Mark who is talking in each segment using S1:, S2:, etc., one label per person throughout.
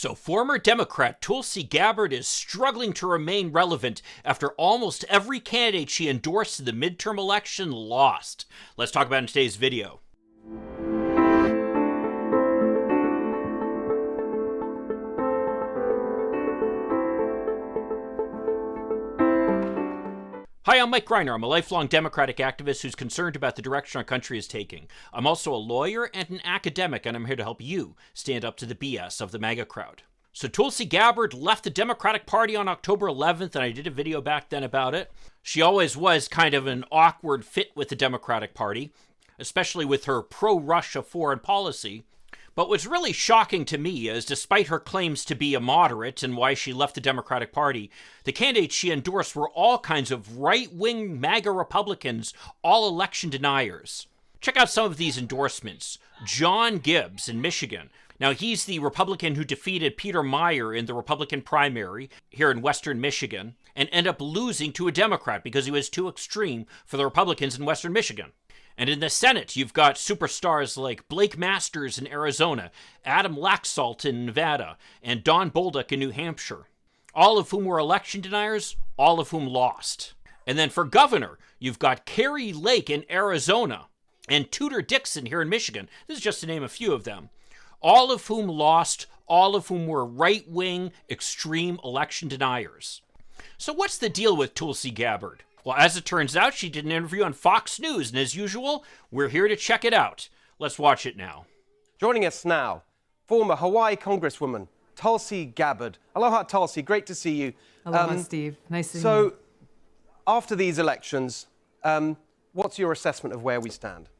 S1: So former Democrat Tulsi Gabbard is struggling to remain relevant after almost every candidate she endorsed in the midterm election lost. Let's talk about it in today's video. Hi, I'm Mike Greiner. I'm a lifelong Democratic activist who's concerned about the direction our country is taking. I'm also a lawyer and an academic, and I'm here to help you stand up to the BS of the MAGA crowd. So Tulsi Gabbard left the Democratic Party on October 11th, and I did a video back then about it. She always was kind of an awkward fit with the Democratic Party, especially with her pro-Russia foreign policy. But what's really shocking to me is, despite her claims to be a moderate and why she left the Democratic Party, the candidates she endorsed were all kinds of right-wing MAGA Republicans, all election deniers. Check out some of these endorsements. John Gibbs in Michigan. Now, he's the Republican who defeated Peter Meyer in the Republican primary here in western Michigan and ended up losing to a Democrat because he was too extreme for the Republicans in western Michigan. And in the Senate, you've got superstars like Blake Masters in Arizona, Adam Laxalt in Nevada, and Don Bolduc in New Hampshire, all of whom were election deniers, all of whom lost. And then for governor, you've got Kari Lake in Arizona and Tudor Dixon here in Michigan. This is just to name a few of them, all of whom lost, all of whom were right-wing, extreme election deniers. So what's the deal with Tulsi Gabbard? Well, as it turns out, she did an interview on Fox News, and as usual, we're here to check it out. Let's watch it now.
S2: Joining us now, former Hawaii Congresswoman Tulsi Gabbard. Aloha, Tulsi. Great to see you.
S3: Aloha, Steve. Nice to see you.
S2: So, after these elections, what's your assessment of where we stand?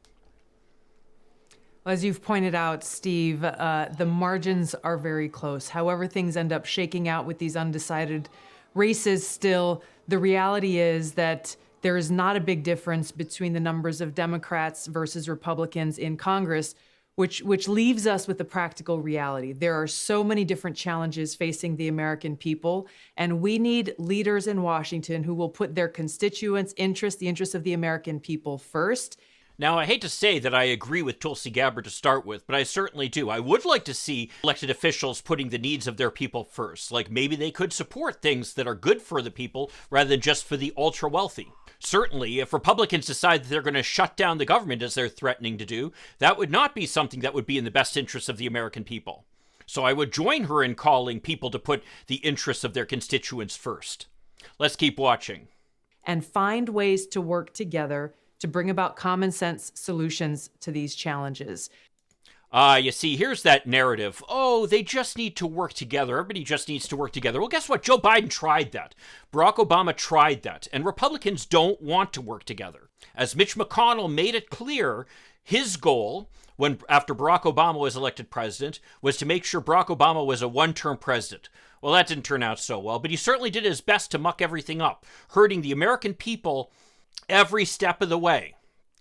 S3: As you've pointed out, Steve, the margins are very close. However things end up shaking out with these undecided races still, the reality is that there is not a big difference between the numbers of Democrats versus Republicans in Congress, which leaves us with the practical reality. There are so many different challenges facing the American people, and we need leaders in Washington who will put their constituents' interests, the interests of the American people first.
S1: Now, I hate to say that I agree with Tulsi Gabbard to start with, but I certainly do. I would like to see elected officials putting the needs of their people first. Like maybe they could support things that are good for the people rather than just for the ultra-wealthy. Certainly, if Republicans decide that they're going to shut down the government as they're threatening to do, that would not be something that would be in the best interest of the American people. So I would join her in calling people to put the interests of their constituents first. Let's keep watching.
S3: And find ways to work together to bring about common sense solutions to these challenges.
S1: You see, here's that narrative. Oh, they just need to work together. Everybody just needs to work together. Well, guess what? Joe Biden tried that. Barack Obama tried that. And Republicans don't want to work together. As Mitch McConnell made it clear, his goal, after Barack Obama was elected president, was to make sure Barack Obama was a one-term president. Well, that didn't turn out so well, but he certainly did his best to muck everything up, hurting the American people every step of the way.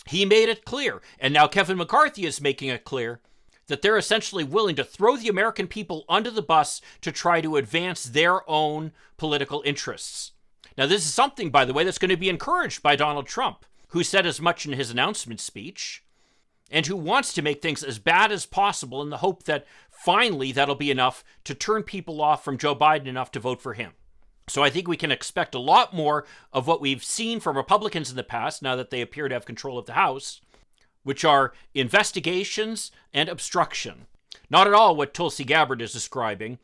S1: He made it clear, and now Kevin McCarthy is making it clear, that they're essentially willing to throw the American people under the bus to try to advance their own political interests. Now, this is something, by the way, that's going to be encouraged by Donald Trump, who said as much in his announcement speech, and who wants to make things as bad as possible in the hope that finally that'll be enough to turn people off from Joe Biden enough to vote for him. So I think we can expect a lot more of what we've seen from Republicans in the past, now that they appear to have control of the House, which are investigations and obstruction. Not at all what Tulsi Gabbard is describing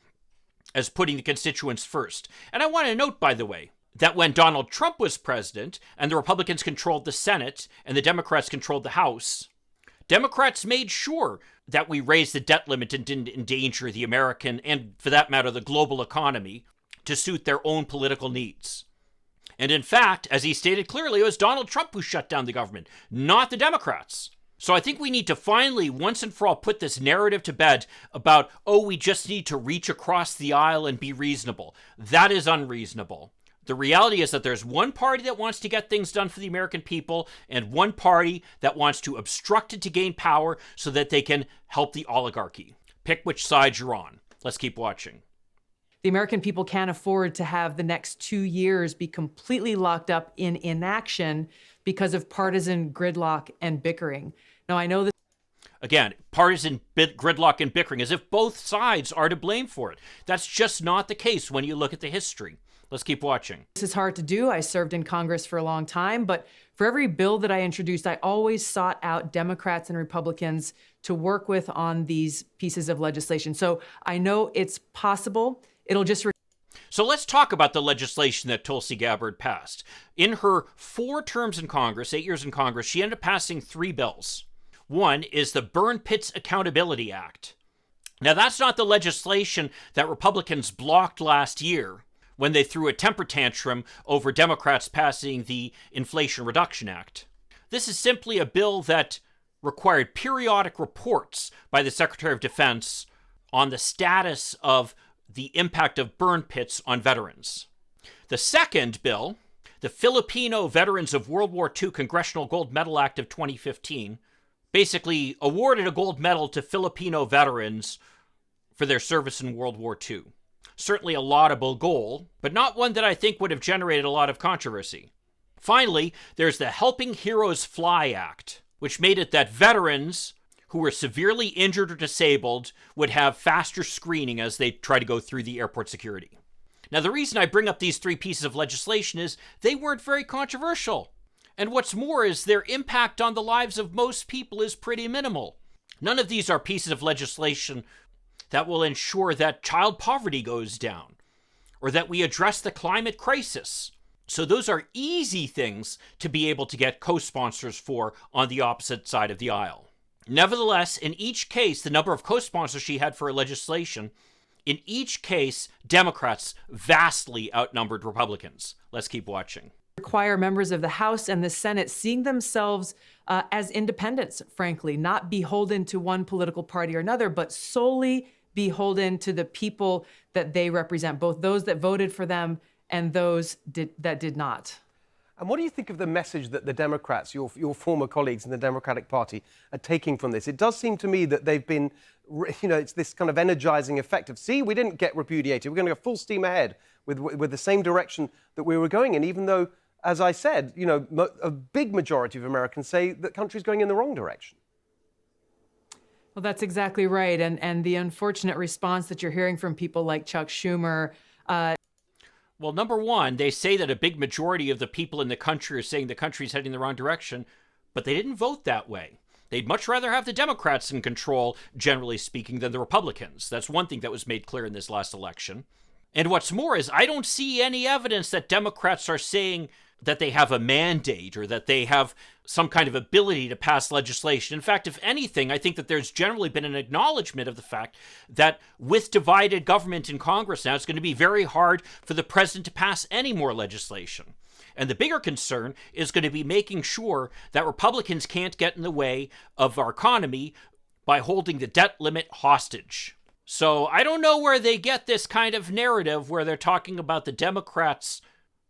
S1: as putting the constituents first. And I want to note, by the way, that when Donald Trump was president and the Republicans controlled the Senate and the Democrats controlled the House, Democrats made sure that we raised the debt limit and didn't endanger the American, and for that matter, the global economy, to suit their own political needs. And in fact, as he stated clearly, it was Donald Trump who shut down the government, not the Democrats. So I think we need to finally, once and for all, put this narrative to bed about, oh, we just need to reach across the aisle and be reasonable. That is unreasonable. The reality is that there's one party that wants to get things done for the American people and one party that wants to obstruct it to gain power so that they can help the oligarchy. Pick which side you're on. Let's keep watching.
S3: The American people can't afford to have the next 2 years be completely locked up in inaction because of partisan gridlock and bickering. Now, I know that.
S1: Again, partisan gridlock and bickering, as if both sides are to blame for it. That's just not the case when you look at the history. Let's keep watching.
S3: This is hard to do. I served in Congress for a long time, but for every bill that I introduced, I always sought out Democrats and Republicans to work with on these pieces of legislation. So I know it's possible. It'll just...
S1: So let's talk about the legislation that Tulsi Gabbard passed. In her 4 terms in Congress, 8 years in Congress, she ended up passing 3 bills. One is the Burn Pits Accountability Act. Now, that's not the legislation that Republicans blocked last year when they threw a temper tantrum over Democrats passing the Inflation Reduction Act. This is simply a bill that required periodic reports by the Secretary of Defense on the status of the impact of burn pits on veterans. The second bill, the Filipino Veterans of World War II Congressional Gold Medal Act of 2015, basically awarded a gold medal to Filipino veterans for their service in World War II. Certainly a laudable goal, but not one that I think would have generated a lot of controversy. Finally, there's the Helping Heroes Fly Act, which made it that veterans who were severely injured or disabled would have faster screening as they try to go through the airport security. Now, the reason I bring up these 3 pieces of legislation is they weren't very controversial. And what's more is their impact on the lives of most people is pretty minimal. None of these are pieces of legislation that will ensure that child poverty goes down or that we address the climate crisis. So those are easy things to be able to get co-sponsors for on the opposite side of the aisle. Nevertheless, in each case, the number of co-sponsors she had for her legislation, in each case, Democrats vastly outnumbered Republicans. Let's keep watching.
S3: Require members of the House and the Senate seeing themselves as independents, frankly, not beholden to one political party or another, but solely beholden to the people that they represent, both those that voted for them and those that did not.
S2: And what do you think of the message that the Democrats, your former colleagues in the Democratic Party, are taking from this? It does seem to me that they've been, it's this kind of energizing effect of, see, we didn't get repudiated. We're going to go full steam ahead with the same direction that we were going in, even though, as I said, a big majority of Americans say that the country's going in the wrong direction.
S3: Well, that's exactly right. And the unfortunate response that you're hearing from people like Chuck Schumer.
S1: Well, number one, they say that a big majority of the people in the country are saying the country's heading in the wrong direction, but they didn't vote that way. They'd much rather have the Democrats in control, generally speaking, than the Republicans. That's one thing that was made clear in this last election. And what's more is I don't see any evidence that Democrats are saying that they have a mandate or that they have some kind of ability to pass legislation. In fact, if anything, I think that there's generally been an acknowledgement of the fact that with divided government in Congress now, it's going to be very hard for the president to pass any more legislation. And the bigger concern is going to be making sure that Republicans can't get in the way of our economy by holding the debt limit hostage. So I don't know where they get this kind of narrative where they're talking about the Democrats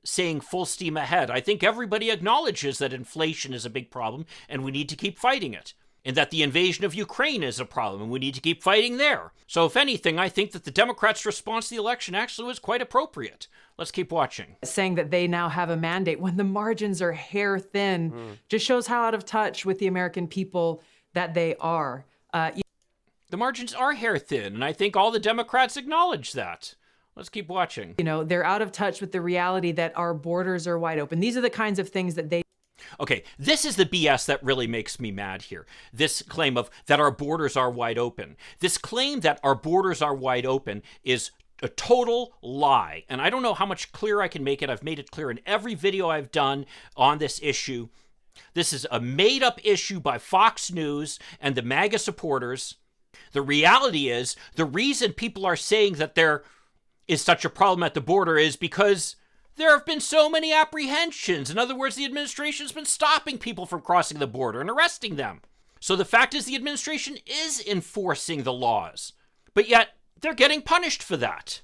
S1: saying full steam ahead. I think everybody acknowledges that inflation is a big problem and we need to keep fighting it. And that the invasion of Ukraine is a problem and we need to keep fighting there. So if anything, I think that the Democrats' response to the election actually was quite appropriate. Let's keep watching.
S3: Saying that they now have a mandate when the margins are hair thin just shows how out of touch with the American people that they are.
S1: The margins are hair thin, and I think all the Democrats acknowledge that. Let's keep watching.
S3: They're out of touch with the reality that our borders are wide open. These are the kinds of things that they...
S1: Okay, this is the BS that really makes me mad here. This claim of that our borders are wide open. This claim that our borders are wide open is a total lie. And I don't know how much clearer I can make it. I've made it clear in every video I've done on this issue. This is a made-up issue by Fox News and the MAGA supporters. The reality is, the reason people are saying that there is such a problem at the border is because there have been so many apprehensions. In other words, the administration's been stopping people from crossing the border and arresting them. So the fact is the administration is enforcing the laws, but yet they're getting punished for that.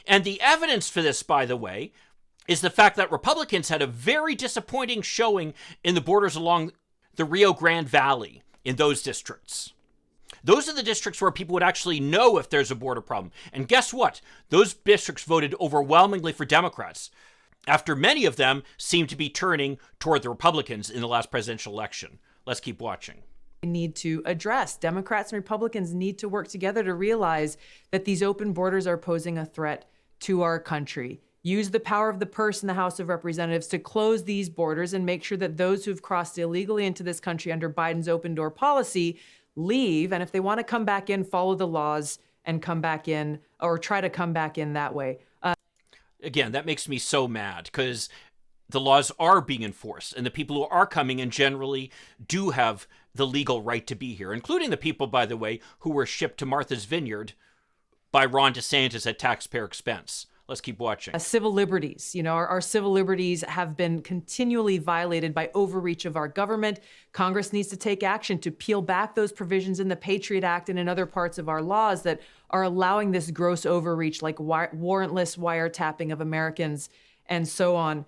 S1: And the evidence for this, by the way, is the fact that Republicans had a very disappointing showing in the borders along the Rio Grande Valley in those districts. Those are the districts where people would actually know if there's a border problem. And guess what? Those districts voted overwhelmingly for Democrats, after many of them seem to be turning toward the Republicans in the last presidential election. Let's keep watching.
S3: need to address. Democrats and Republicans need to work together to realize that these open borders are posing a threat to our country. Use the power of the purse in the House of Representatives to close these borders and make sure that those who've crossed illegally into this country under Biden's open door policy leave. And if they want to come back in, follow the laws and come back in, or try to come back in that way.
S1: Again, that makes me so mad because the laws are being enforced, and the people who are coming in generally do have the legal right to be here, including the people, by the way, who were shipped to Martha's Vineyard by Ron DeSantis at taxpayer expense. Let's keep watching.
S3: Civil liberties. Our civil liberties have been continually violated by overreach of our government. Congress needs to take action to peel back those provisions in the Patriot Act and in other parts of our laws that are allowing this gross overreach, like warrantless wiretapping of Americans and so on.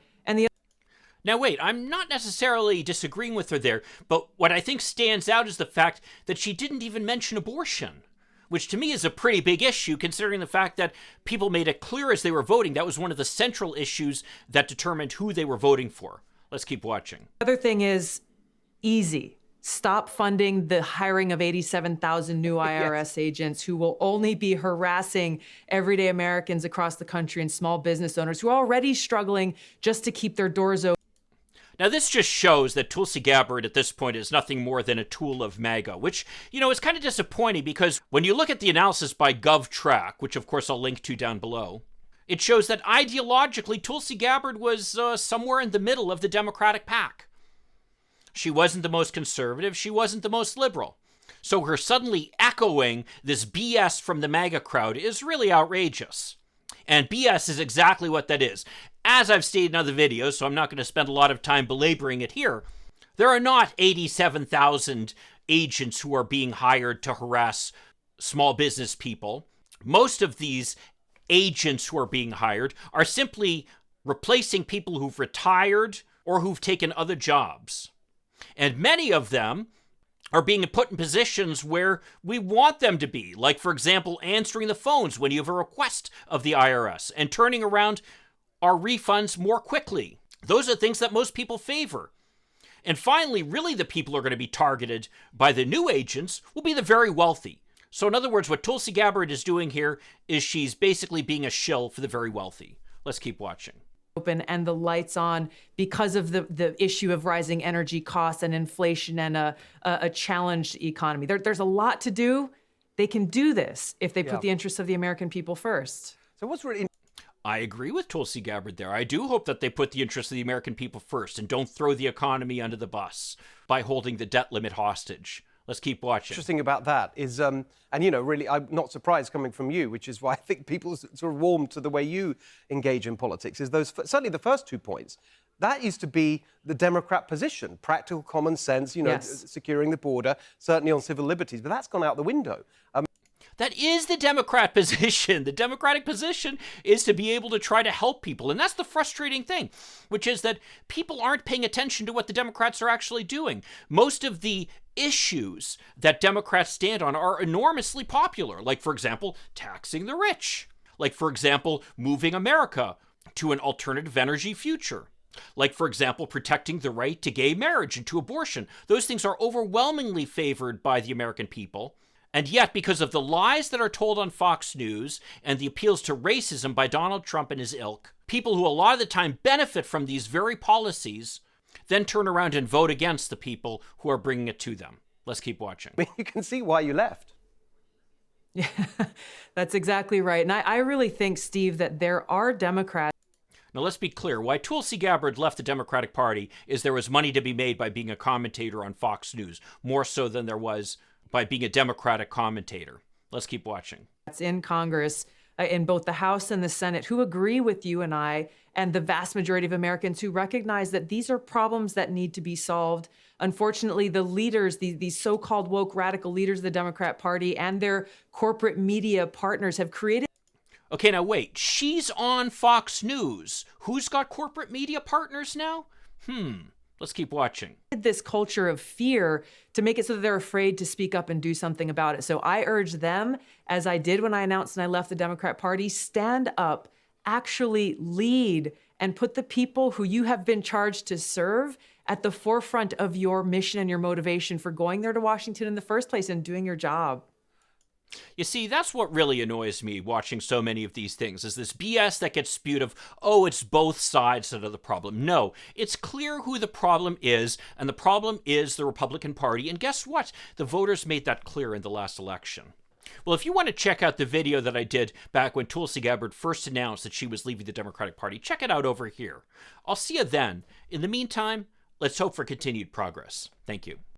S1: Now, wait, I'm not necessarily disagreeing with her there, but what I think stands out is the fact that she didn't even mention abortion, which to me is a pretty big issue considering the fact that people made it clear as they were voting that was one of the central issues that determined who they were voting for. Let's keep watching.
S3: The other thing is easy. Stop funding the hiring of 87,000 new IRS agents who will only be harassing everyday Americans across the country and small business owners who are already struggling just to keep their doors open.
S1: Now, this just shows that Tulsi Gabbard at this point is nothing more than a tool of MAGA, which, is kind of disappointing because when you look at the analysis by GovTrack, which of course I'll link to down below, it shows that ideologically Tulsi Gabbard was somewhere in the middle of the Democratic pack. She wasn't the most conservative, she wasn't the most liberal. So her suddenly echoing this BS from the MAGA crowd is really outrageous. And BS is exactly what that is. As I've stated in other videos, so I'm not going to spend a lot of time belaboring it here, there are not 87,000 agents who are being hired to harass small business people. Most of these agents who are being hired are simply replacing people who've retired or who've taken other jobs. And many of them are being put in positions where we want them to be, like, for example, answering the phones when you have a request of the IRS and turning around our refunds more quickly. Those are things that most people favor. And finally, really the people who are going to be targeted by the new agents will be the very wealthy. So in other words, what Tulsi Gabbard is doing here is she's basically being a shill for the very wealthy. Let's keep watching.
S3: Open and the lights on because of the issue of rising energy costs and inflation and a challenged economy. There's a lot to do. They can do this if they put the interests of the American people first.
S2: So what's really...
S1: I agree with Tulsi Gabbard there. I do hope that they put the interests of the American people first and don't throw the economy under the bus by holding the debt limit hostage. Let's keep watching.
S2: Interesting about that is, really, I'm not surprised coming from you, which is why I think people sort of warm to the way you engage in politics, is those, certainly the first 2 points. That used to be the Democrat position, practical common sense, securing the border, certainly on civil liberties, but that's gone out the window.
S1: That is the Democrat position. The Democratic position is to be able to try to help people. And that's the frustrating thing, which is that people aren't paying attention to what the Democrats are actually doing. Most of the issues that Democrats stand on are enormously popular. Like, for example, taxing the rich. Like, for example, moving America to an alternative energy future. Like, for example, protecting the right to gay marriage and to abortion. Those things are overwhelmingly favored by the American people. And yet, because of the lies that are told on Fox News and the appeals to racism by Donald Trump and his ilk, people who a lot of the time benefit from these very policies then turn around and vote against the people who are bringing it to them. Let's keep watching.
S2: I mean, you can see why you left.
S3: Yeah, that's exactly right. And I really think, Steve, that there are Democrats.
S1: Now, let's be clear. Why Tulsi Gabbard left the Democratic Party is there was money to be made by being a commentator on Fox News, more so than there was by being a Democratic commentator. Let's keep watching.
S3: That's in Congress, in both the House and the Senate, who agree with you and I, and the vast majority of Americans who recognize that these are problems that need to be solved. Unfortunately, the leaders, these so-called woke radical leaders of the Democrat Party and their corporate media partners have created...
S1: Okay, now wait. She's on Fox News. Who's got corporate media partners now? Let's keep watching.
S3: This culture of fear to make it so that they're afraid to speak up and do something about it. So I urge them, as I did when I announced and I left the Democrat Party, stand up, actually lead and put the people who you have been charged to serve at the forefront of your mission and your motivation for going there to Washington in the first place and doing your job.
S1: You see, that's what really annoys me watching so many of these things, is this BS that gets spewed of, oh, it's both sides that are the problem. No, it's clear who the problem is, and the problem is the Republican Party. And guess what? The voters made that clear in the last election. Well, if you want to check out the video that I did back when Tulsi Gabbard first announced that she was leaving the Democratic Party, check it out over here. I'll see you then. In the meantime, let's hope for continued progress. Thank you.